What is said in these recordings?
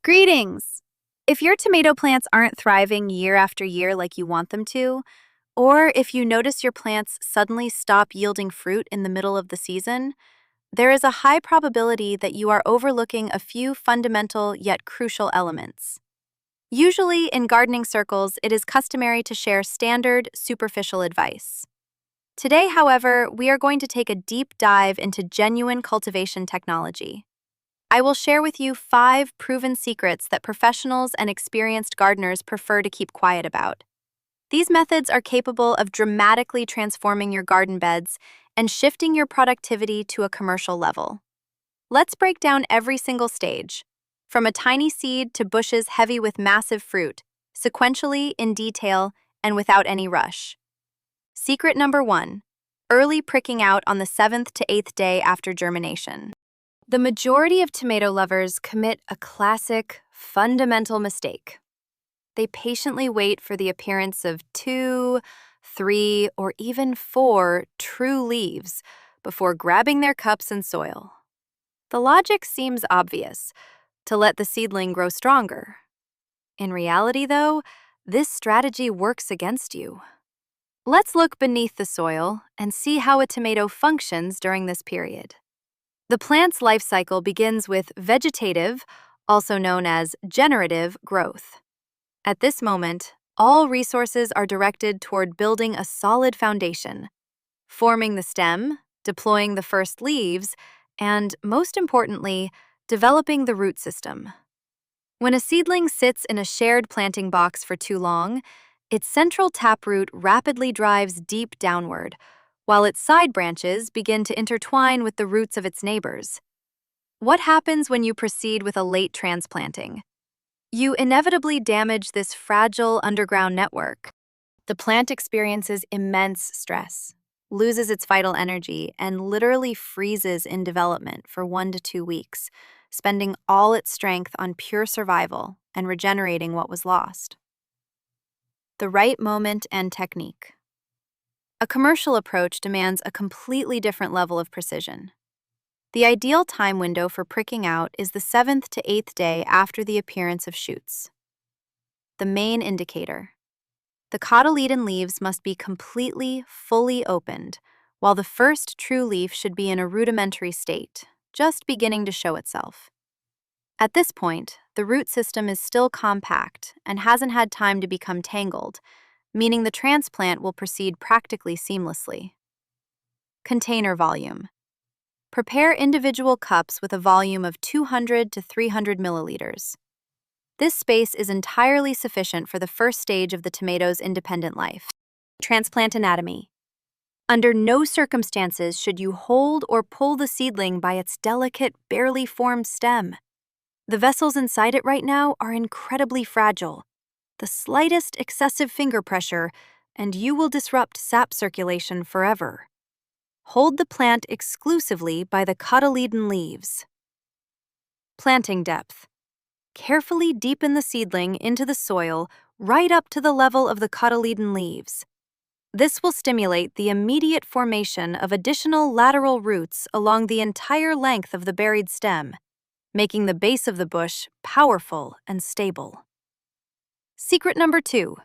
Greetings! If your tomato plants aren't thriving year after year like you want them to, or if you notice your plants suddenly stop yielding fruit in the middle of the season, there is a high probability that you are overlooking a few fundamental yet crucial elements. Usually, in gardening circles, it is customary to share standard, superficial advice. Today, however, we are going to take a deep dive into genuine cultivation technology. I will share with you 5 proven secrets that professionals and experienced gardeners prefer to keep quiet about. These methods are capable of dramatically transforming your garden beds and shifting your productivity to a commercial level. Let's break down every single stage, from a tiny seed to bushes heavy with massive fruit, sequentially, in detail, and without any rush. Secret number 1: early pricking out on the 7th to 8th day after germination. The majority of tomato lovers commit a classic, fundamental mistake. They patiently wait for the appearance of 2, 3, or even 4 true leaves before grabbing their cups and soil. The logic seems obvious: to let the seedling grow stronger. In reality, though, this strategy works against you. Let's look beneath the soil and see how a tomato functions during this period. The plant's life cycle begins with vegetative, also known as generative, growth. At this moment, all resources are directed toward building a solid foundation, forming the stem, deploying the first leaves, and, most importantly, developing the root system. When a seedling sits in a shared planting box for too long, its central taproot rapidly drives deep downward, while its side branches begin to intertwine with the roots of its neighbors. What happens when you proceed with a late transplanting? You inevitably damage this fragile underground network. The plant experiences immense stress, loses its vital energy, and literally freezes in development for 1 to 2 weeks, spending all its strength on pure survival and regenerating what was lost. The right moment and technique. A commercial approach demands a completely different level of precision. The ideal time window for pricking out is the 7th to 8th day after the appearance of shoots. The main indicator. The cotyledon leaves must be completely, fully opened, while the first true leaf should be in a rudimentary state, just beginning to show itself. At this point, the root system is still compact and hasn't had time to become tangled, meaning the transplant will proceed practically seamlessly. Container volume. Prepare individual cups with a volume of 200 to 300 milliliters. This space is entirely sufficient for the first stage of the tomato's independent life. Transplant anatomy. Under no circumstances should you hold or pull the seedling by its delicate, barely formed stem. The vessels inside it right now are incredibly fragile. The slightest excessive finger pressure, and you will disrupt sap circulation forever. Hold the plant exclusively by the cotyledon leaves. Planting depth. Carefully deepen the seedling into the soil right up to the level of the cotyledon leaves. This will stimulate the immediate formation of additional lateral roots along the entire length of the buried stem, making the base of the bush powerful and stable. Secret number 2: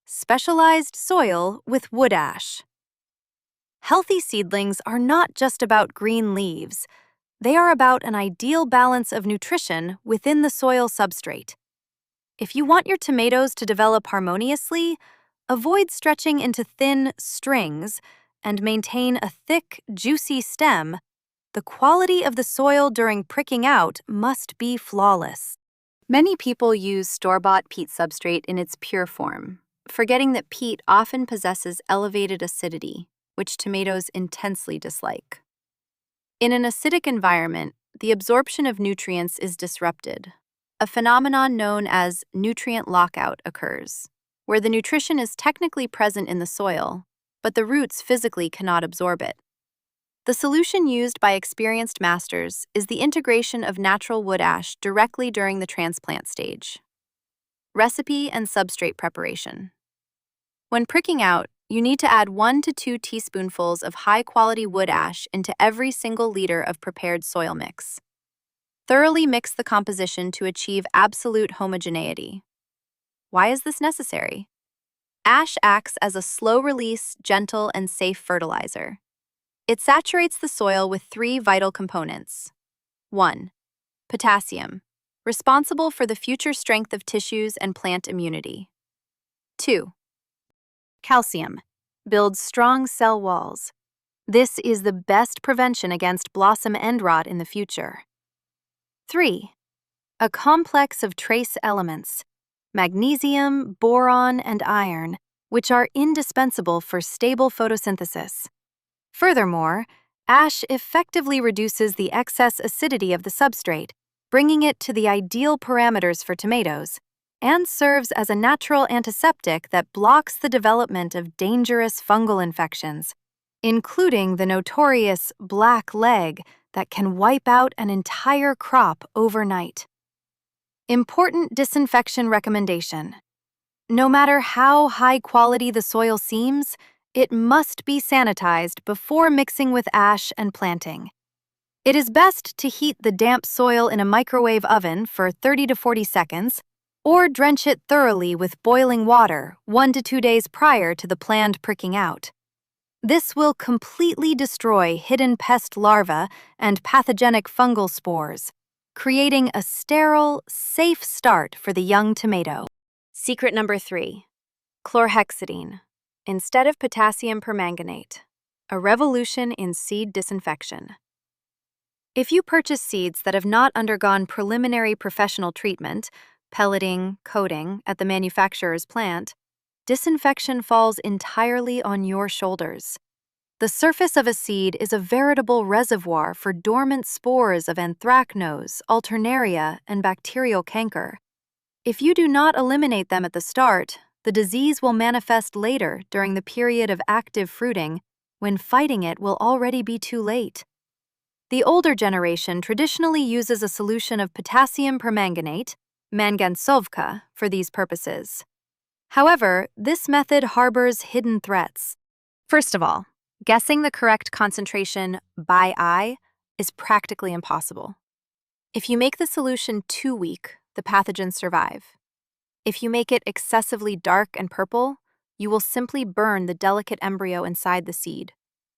specialized soil with wood ash. Healthy seedlings are not just about green leaves. They are about an ideal balance of nutrition within the soil substrate. If you want your tomatoes to develop harmoniously, avoid stretching into thin strings and maintain a thick, juicy stem. The quality of the soil during pricking out must be flawless. Many people use store-bought peat substrate in its pure form, forgetting that peat often possesses elevated acidity, which tomatoes intensely dislike. In an acidic environment, the absorption of nutrients is disrupted. A phenomenon known as nutrient lockout occurs, where the nutrition is technically present in the soil, but the roots physically cannot absorb it. The solution used by experienced masters is the integration of natural wood ash directly during the transplant stage. Recipe and substrate preparation. When pricking out, you need to add 1 to 2 teaspoonfuls of high-quality wood ash into every single liter of prepared soil mix. Thoroughly mix the composition to achieve absolute homogeneity. Why is this necessary? Ash acts as a slow-release, gentle, and safe fertilizer. It saturates the soil with three vital components. 1. Potassium, responsible for the future strength of tissues and plant immunity. 2. Calcium, builds strong cell walls. This is the best prevention against blossom end rot in the future. 3. A complex of trace elements, magnesium, boron, and iron, which are indispensable for stable photosynthesis. Furthermore, ash effectively reduces the excess acidity of the substrate, bringing it to the ideal parameters for tomatoes, and serves as a natural antiseptic that blocks the development of dangerous fungal infections, including the notorious black leg that can wipe out an entire crop overnight. Important disinfection recommendation. No matter how high quality the soil seems, it must be sanitized before mixing with ash and planting. It is best to heat the damp soil in a microwave oven for 30 to 40 seconds, or drench it thoroughly with boiling water 1 to 2 days prior to the planned pricking out. This will completely destroy hidden pest larvae and pathogenic fungal spores, creating a sterile, safe start for the young tomato. Secret number 3. Chlorhexidine, instead of potassium permanganate, a revolution in seed disinfection. If you purchase seeds that have not undergone preliminary professional treatment, pelleting, coating, at the manufacturer's plant, disinfection falls entirely on your shoulders. The surface of a seed is a veritable reservoir for dormant spores of anthracnose, alternaria, and bacterial canker. If you do not eliminate them at the start, the disease will manifest later during the period of active fruiting, when fighting it will already be too late. The older generation traditionally uses a solution of potassium permanganate, azophoska, for these purposes. However, this method harbors hidden threats. First of all, guessing the correct concentration by eye is practically impossible. If you make the solution too weak, the pathogens survive. If you make it excessively dark and purple, you will simply burn the delicate embryo inside the seed,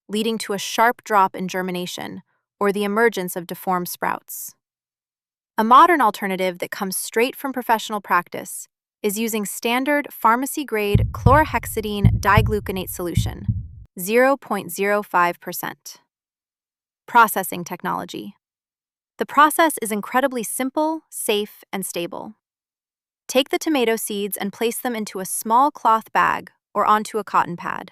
leading to a sharp drop in germination or the emergence of deformed sprouts. A modern alternative that comes straight from professional practice is using standard pharmacy-grade chlorhexidine digluconate solution, 0.05%. Processing technology. The process is incredibly simple, safe, and stable. Take the tomato seeds and place them into a small cloth bag or onto a cotton pad.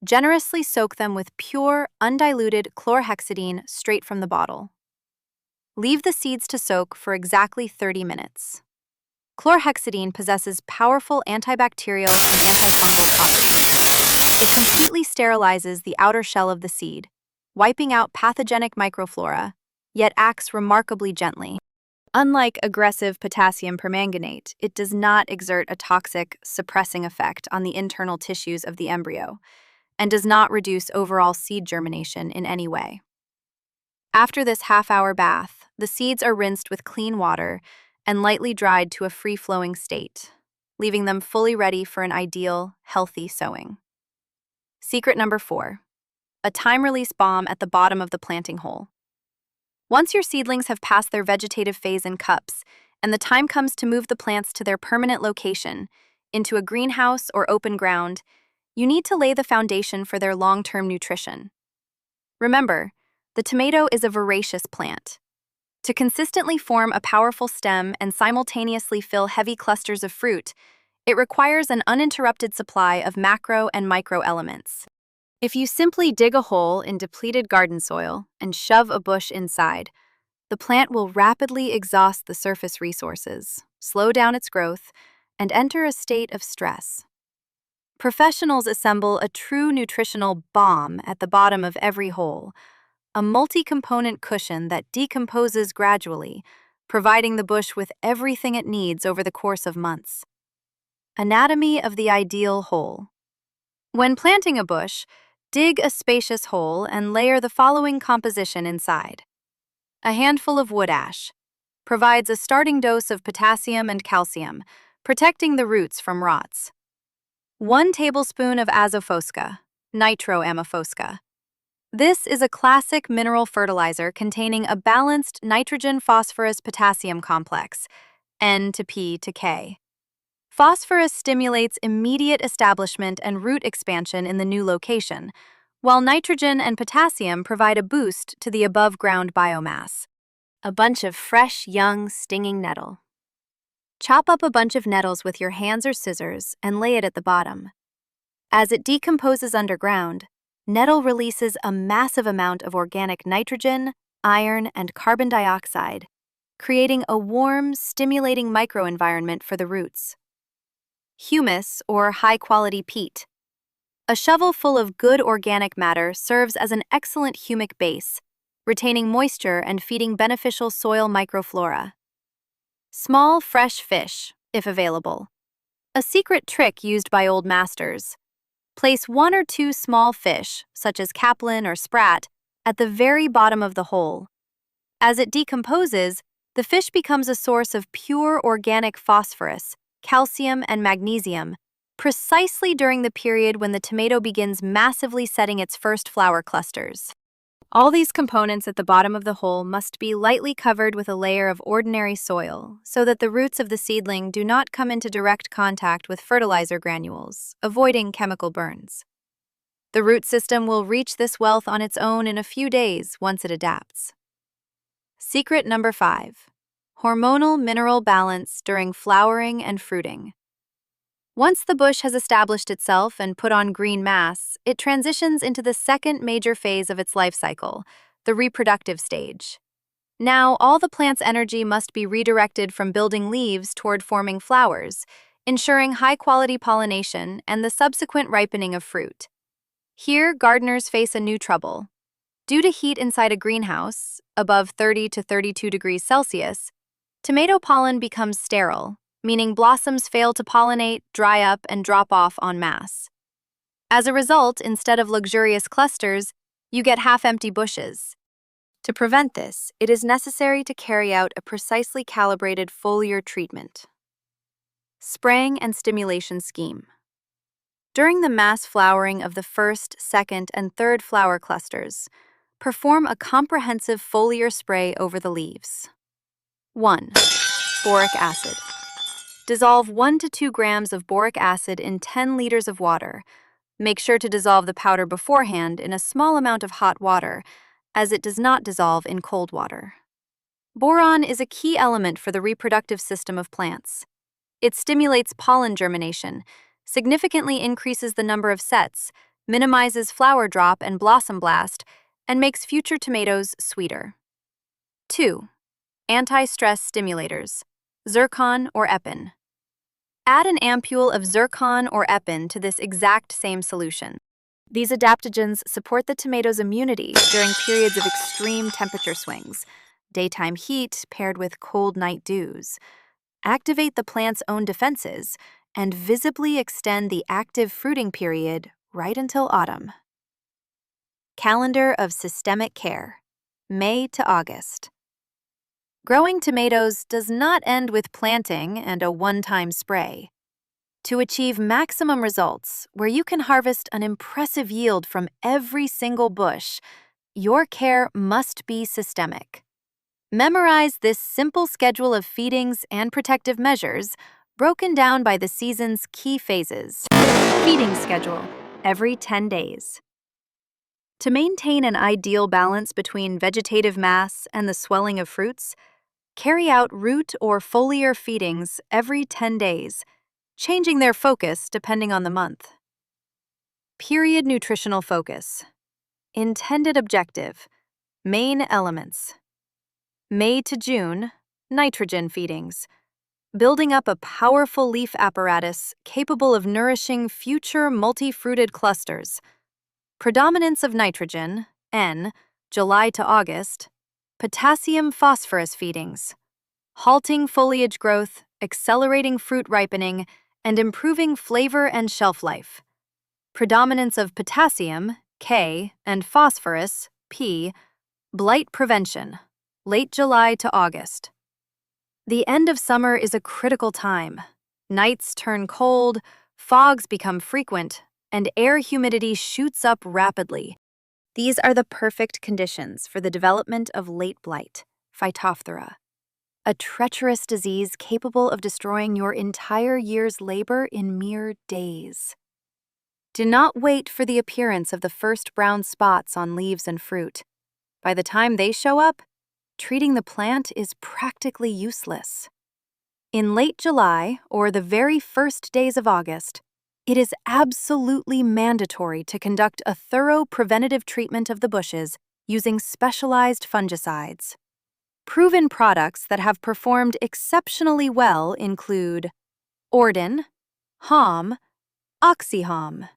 Generously soak them with pure, undiluted chlorhexidine straight from the bottle. Leave the seeds to soak for exactly 30 minutes. Chlorhexidine possesses powerful antibacterial and antifungal properties. It completely sterilizes the outer shell of the seed, wiping out pathogenic microflora, yet acts remarkably gently. Unlike aggressive potassium permanganate, it does not exert a toxic, suppressing effect on the internal tissues of the embryo, and does not reduce overall seed germination in any way. After this half-hour bath, the seeds are rinsed with clean water and lightly dried to a free-flowing state, leaving them fully ready for an ideal, healthy sowing. Secret number 4. A time-release bomb at the bottom of the planting hole. Once your seedlings have passed their vegetative phase in cups, and the time comes to move the plants to their permanent location, into a greenhouse or open ground, you need to lay the foundation for their long-term nutrition. Remember, the tomato is a voracious plant. To consistently form a powerful stem and simultaneously fill heavy clusters of fruit, it requires an uninterrupted supply of macro and micro elements. If you simply dig a hole in depleted garden soil and shove a bush inside, the plant will rapidly exhaust the surface resources, slow down its growth, and enter a state of stress. Professionals assemble a true nutritional bomb at the bottom of every hole, a multi-component cushion that decomposes gradually, providing the bush with everything it needs over the course of months. Anatomy of the ideal hole. When planting a bush, dig a spacious hole and layer the following composition inside. A handful of wood ash provides a starting dose of potassium and calcium, protecting the roots from rots. 1 tablespoon of azophoska, nitroamophosca. This is a classic mineral fertilizer containing a balanced nitrogen-phosphorus-potassium complex, N to P to K. Phosphorus stimulates immediate establishment and root expansion in the new location, while nitrogen and potassium provide a boost to the above-ground biomass. A bunch of fresh, young, stinging nettle. Chop up a bunch of nettles with your hands or scissors and lay it at the bottom. As it decomposes underground, nettle releases a massive amount of organic nitrogen, iron, and carbon dioxide, creating a warm, stimulating microenvironment for the roots. Humus, or high-quality peat. A shovel full of good organic matter serves as an excellent humic base, retaining moisture and feeding beneficial soil microflora. Small, fresh fish, if available. A secret trick used by old masters. Place 1 or 2 small fish, such as caplin or sprat, at the very bottom of the hole. As it decomposes, the fish becomes a source of pure organic phosphorus, calcium, and magnesium, precisely during the period when the tomato begins massively setting its first flower clusters. All these components at the bottom of the hole must be lightly covered with a layer of ordinary soil so that the roots of the seedling do not come into direct contact with fertilizer granules, avoiding chemical burns. The root system will reach this wealth on its own in a few days once it adapts. Secret number 5. Hormonal mineral balance during flowering and fruiting. Once the bush has established itself and put on green mass, it transitions into the second major phase of its life cycle, the reproductive stage. Now, all the plant's energy must be redirected from building leaves toward forming flowers, ensuring high-quality pollination and the subsequent ripening of fruit. Here, gardeners face a new trouble. Due to heat inside a greenhouse, above 30 to 32 degrees Celsius, tomato pollen becomes sterile, meaning blossoms fail to pollinate, dry up, and drop off en masse. As a result, instead of luxurious clusters, you get half-empty bushes. To prevent this, it is necessary to carry out a precisely calibrated foliar treatment. Spraying and stimulation scheme. During the mass flowering of the first, second, and third flower clusters, perform a comprehensive foliar spray over the leaves. 1. Boric acid. Dissolve 1 to 2 grams of boric acid in 10 liters of water. Make sure to dissolve the powder beforehand in a small amount of hot water, as it does not dissolve in cold water. Boron is a key element for the reproductive system of plants. It stimulates pollen germination, significantly increases the number of sets, minimizes flower drop and blossom blast, and makes future tomatoes sweeter. 2. Anti-stress stimulators, zircon or epin. Add an ampule of zircon or epin to this exact same solution. These adaptogens support the tomato's immunity during periods of extreme temperature swings, daytime heat paired with cold night dews, activate the plant's own defenses, and visibly extend the active fruiting period right until autumn. Calendar of systemic care, May to August. Growing tomatoes does not end with planting and a one-time spray. To achieve maximum results, where you can harvest an impressive yield from every single bush, your care must be systemic. Memorize this simple schedule of feedings and protective measures, broken down by the season's key phases. Feeding schedule, every 10 days. To maintain an ideal balance between vegetative mass and the swelling of fruits, carry out root or foliar feedings every 10 days, changing their focus depending on the month. Period nutritional focus. Intended objective. Main elements. May to June, nitrogen feedings. Building up a powerful leaf apparatus capable of nourishing future multi-fruited clusters. Predominance of nitrogen, N, July to August. Potassium phosphorus feedings. Halting foliage growth, accelerating fruit ripening, and improving flavor and shelf life. Predominance of potassium, K, and phosphorus, P, blight prevention. Late July to August. The end of summer is a critical time. Nights turn cold, fogs become frequent, and air humidity shoots up rapidly. These are the perfect conditions for the development of late blight, Phytophthora, a treacherous disease capable of destroying your entire year's labor in mere days. Do not wait for the appearance of the first brown spots on leaves and fruit. By the time they show up, treating the plant is practically useless. In late July or the very first days of August, it is absolutely mandatory to conduct a thorough preventative treatment of the bushes using specialized fungicides. Proven products that have performed exceptionally well include Ordin, Halm, Oxyhalm.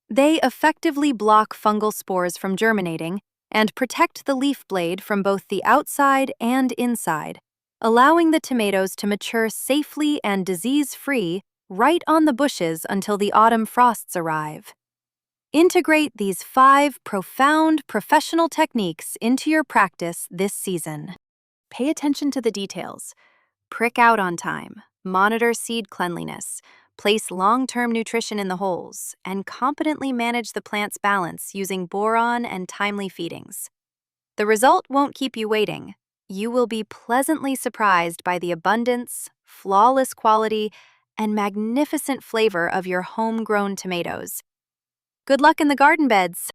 They effectively block fungal spores from germinating and protect the leaf blade from both the outside and inside, allowing the tomatoes to mature safely and disease-free right on the bushes until the autumn frosts arrive. Integrate these 5 profound professional techniques into your practice this season. Pay attention to the details. Prick out on time, monitor seed cleanliness, place long-term nutrition in the holes, and competently manage the plant's balance using boron and timely feedings. The result won't keep you waiting. You will be pleasantly surprised by the abundance, flawless quality, and magnificent flavor of your homegrown tomatoes. Good luck in the garden beds!